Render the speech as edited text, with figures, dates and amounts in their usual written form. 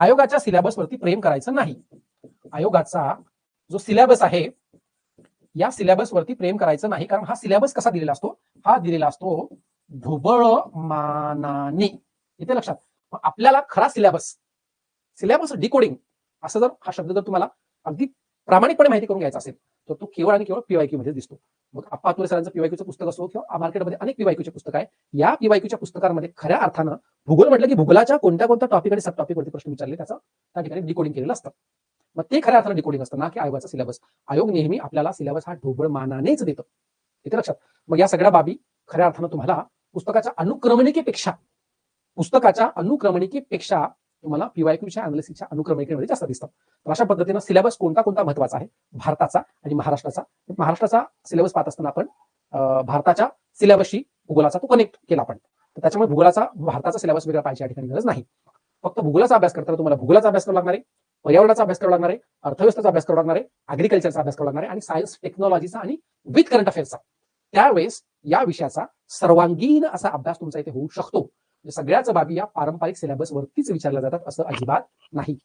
आयोगाच्या सिलेबसवरती प्रेम करायचं नाही. आयोगाचा जो सिलेबस आहे या सिलेबसवरती प्रेम करायचं नाही, कारण हा सिलेबस कसा दिलेला असतो, हा दिलेला असतो ढोबळमानाने. इथे लक्षात. आपल्याला खरा सिलेबस डिकोडिंग असं जर हा शब्द जर तुम्हाला अगदी प्रामाणिकपणे माहिती करून घ्यायचा असेल तर तो केवळ आणि केवळ पीवायक्यू मध्ये दिसतो. मग आप्पा अतुरे सरांचं पीवायक्यूचं पुस्तक असो किंवा मार्केटमध्ये अनेक पीवायक्यूचे पुस्तक आहे. या पीवायक्यूच्या पुस्तकांमध्ये खऱ्या अर्थानं भूगोल म्हटलं की भूगोलाच्या कोणत्या कोणत्या टॉपिक आणि सब टॉपिक वरती प्रश्न विचारले त्याचं त्या ठिकाणी डिकोडिंग केलेलं असतं. मग ते खऱ्या अर्थानं डिकोडिंग असतं ना की आयोगाचा सिलेबस. आयोग नेहमी आपल्याला सिलेबस हा ढोबळ मानानेच देतं. इथे लक्षात. मग या सगळ्या बाबी खऱ्या अर्थानं तुम्हाला पुस्तकाच्या अनुक्रमणिकेपेक्षा तुम्हाला पीवायक्यूच्या अनालिसिसच्या अनुक्रमणिकेमध्ये जास्त दिसतात. तर अशा पद्धतीनं सिलेबस कोणता कोणता महत्वाचा आहे भारताचा आणि महाराष्ट्राचा सिलेबस पाहत असताना आपण भारताच्या सिलेबसशी भूगोलाचा तो कनेक्ट केला आपण. तर त्याच्यामुळे भारताचा सिलेबस वेगळा पाहिजे या ठिकाणी गरज नाही. फक्त भूगोलाचा अभ्यास करताना तुम्हाला भूगोलाचा अभ्यास करावा लागणार आहे, पर्यावरणाचा अभ्यास करावा लागणार आहे, अर्थव्यवस्थेचा अभ्यास करावा लागणार आहे, अग्रिकल्चरचा अभ्यास करावा लागणार आहे आणि सायन्स टेक्नॉलॉजीचा आणि विथ करंट अफेअर्सचा. त्यावेळेस या विषयाचा सर्वांगीण असा अभ्यास तुमचा इथे होऊ शकतो. सगळ्याच बाबी या पारंपरिक सिलेबस वरतीच विचारल्या जातात असं अजिबात नाही.